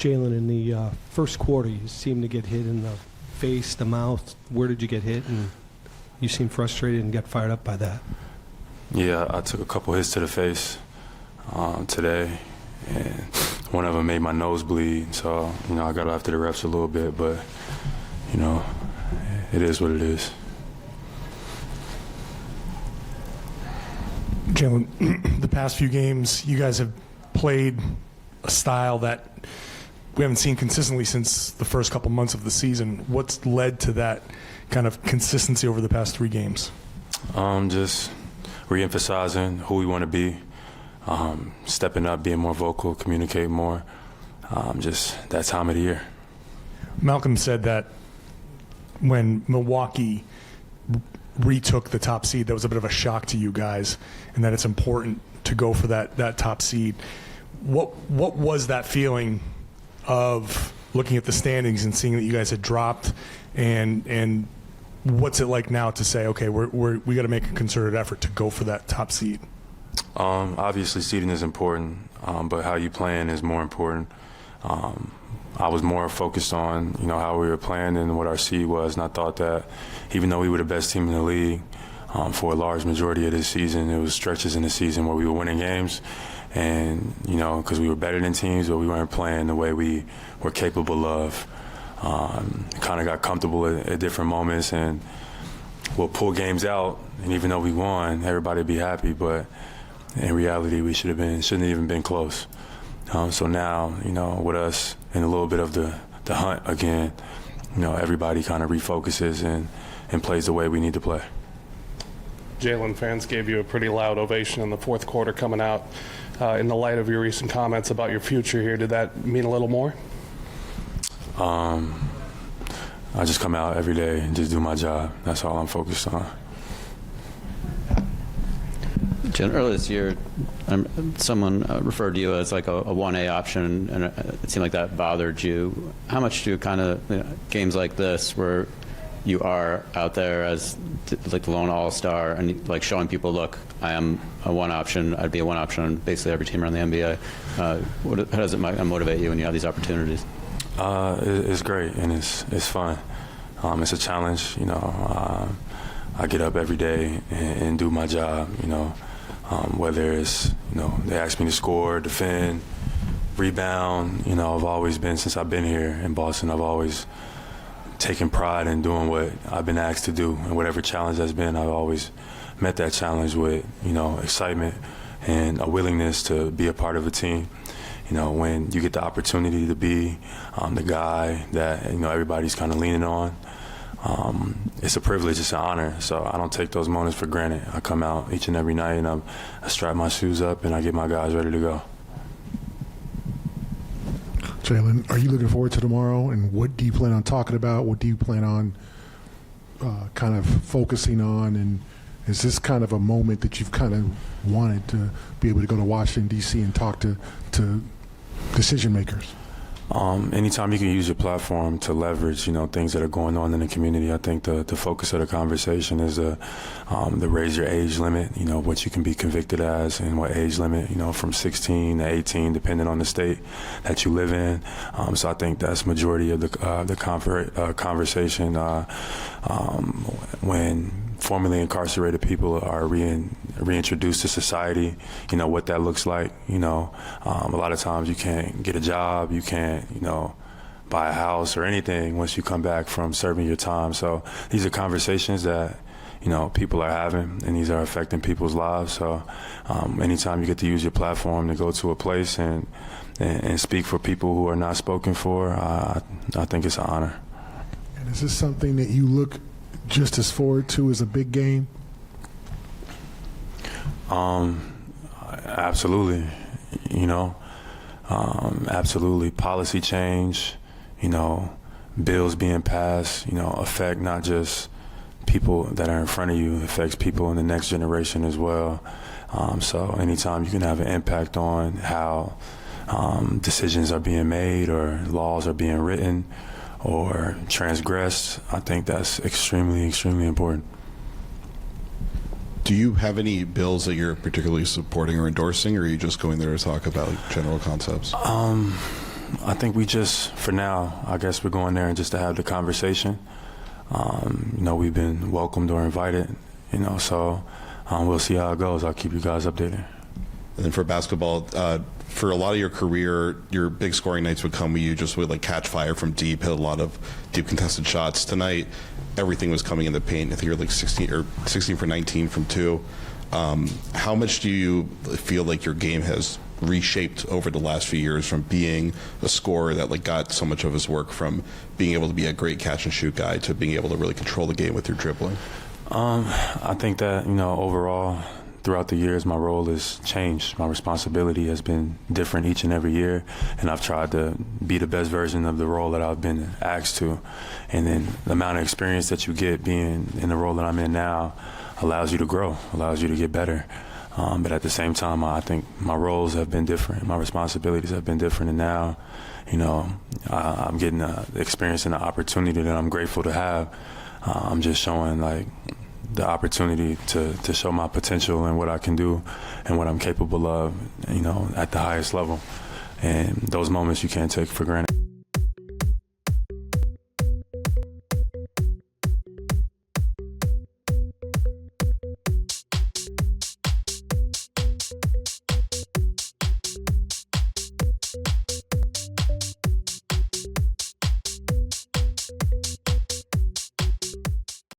Jaylen, in the first quarter, you seemed to get hit in the face, the mouth. Where did you get hit? And you seemed frustrated and got fired up by that. Yeah, I took a couple hits to the face today, and one of them made my nose bleed. So, I got after the refs a little bit, but, it is what it is. Jaylen, the past few games, you guys have played a style that we haven't seen consistently since the first couple months of the season. What's led to that kind of consistency over the past 3 games? Just re-emphasizing who we want to be, stepping up, being more vocal, communicate more, just that time of the year. Malcolm said that when Milwaukee retook the top seed, that was a bit of a shock to you guys, and that it's important to go for that top seed. What was that feeling of looking at the standings and seeing that you guys had dropped, and what's it like now to say, okay, we got to make a concerted effort to go for that top seed? Obviously, seeding is important, but how you playing is more important. I was more focused on, how we were playing than what our seed was, and I thought that even though we were the best team in the league for a large majority of this season, it was stretches in the season where we were winning games, and, because we were better than teams, but we weren't playing the way we were capable of. Kind of got comfortable at different moments, and we'll pull games out, and even though we won, everybody would be happy, but in reality, we shouldn't have even been close. So now, with us in a little bit of the hunt again, everybody kind of refocuses and plays the way we need to play. Jaylen, fans gave you a pretty loud ovation in the fourth quarter coming out. In the light of your recent comments about your future here, did that mean a little more? I just come out every day and just do my job. That's all I'm focused on. Jen, earlier this year, someone referred to you as like a 1A option, and it seemed like that bothered you. How much do games like this, where you are out there as like the lone all-star and like showing people, look, I am a 1 option, I'd be a 1 option on basically every team around the NBA. How does it motivate you when you have these opportunities? It's great, and it's fun. It's a challenge, I get up every day and do my job, whether it's, they ask me to score, defend, rebound. I've always been, since I've been here in Boston, I've always taken pride in doing what I've been asked to do. And whatever challenge that's been, I've always met that challenge with, excitement and a willingness to be a part of a team. When you get the opportunity to be the guy that, everybody's kind of leaning on, it's a privilege, it's an honor. So I don't take those moments for granted. I come out each and every night and I strap my shoes up and I get my guys ready to go. Jaylen, are you looking forward to tomorrow, and what do you plan on talking about? What do you plan on kind of focusing on? And is this kind of a moment that you've kind of wanted to be able to go to Washington, D.C. and talk to decision makers? Anytime you can use your platform to leverage, things that are going on in the community, I think the focus of the conversation is the raise your age limit, what you can be convicted as and what age limit, from 16 to 18, depending on the state that you live in. So I think that's majority of the conversation when formerly incarcerated people are reintroduced to society, what that looks like. A lot of times you can't get a job, you can't, buy a house or anything once you come back from serving your time. So these are conversations that, people are having, and these are affecting people's lives. So anytime you get to use your platform to go to a place and speak for people who are not spoken for, I think it's an honor. And is this something that you look just as forward to as a big game? Absolutely. Absolutely. Policy change, bills being passed, affect not just people that are in front of you, affects people in the next generation as well. So anytime you can have an impact on how decisions are being made or laws are being written or transgressed, I think that's extremely, extremely important. Do you have any bills that you're particularly supporting or endorsing, or are you just going there to talk about general concepts? I think we just, for now, I guess we're going there and just to have the conversation. We've been welcomed or invited, so we'll see how it goes. I'll keep you guys updated. And then for basketball, for a lot of your career, your big scoring nights would come where you just would catch fire from deep, hit a lot of deep contested shots. Tonight, everything was coming in the paint. I think you're 16 for 19 from 2. How much do you feel like your game has reshaped over the last few years from being a scorer that got so much of his work from being able to be a great catch and shoot guy to being able to really control the game with your dribbling? I think that, overall, throughout the years, my role has changed. My responsibility has been different each and every year, and I've tried to be the best version of the role that I've been asked to. And then the amount of experience that you get being in the role that I'm in now allows you to grow, allows you to get better. But at the same time, I think my roles have been different. My responsibilities have been different. And now, I'm getting the experience and the opportunity that I'm grateful to have. I'm just showing, the opportunity to show my potential and what I can do and what I'm capable of, at the highest level. And those moments you can't take for granted.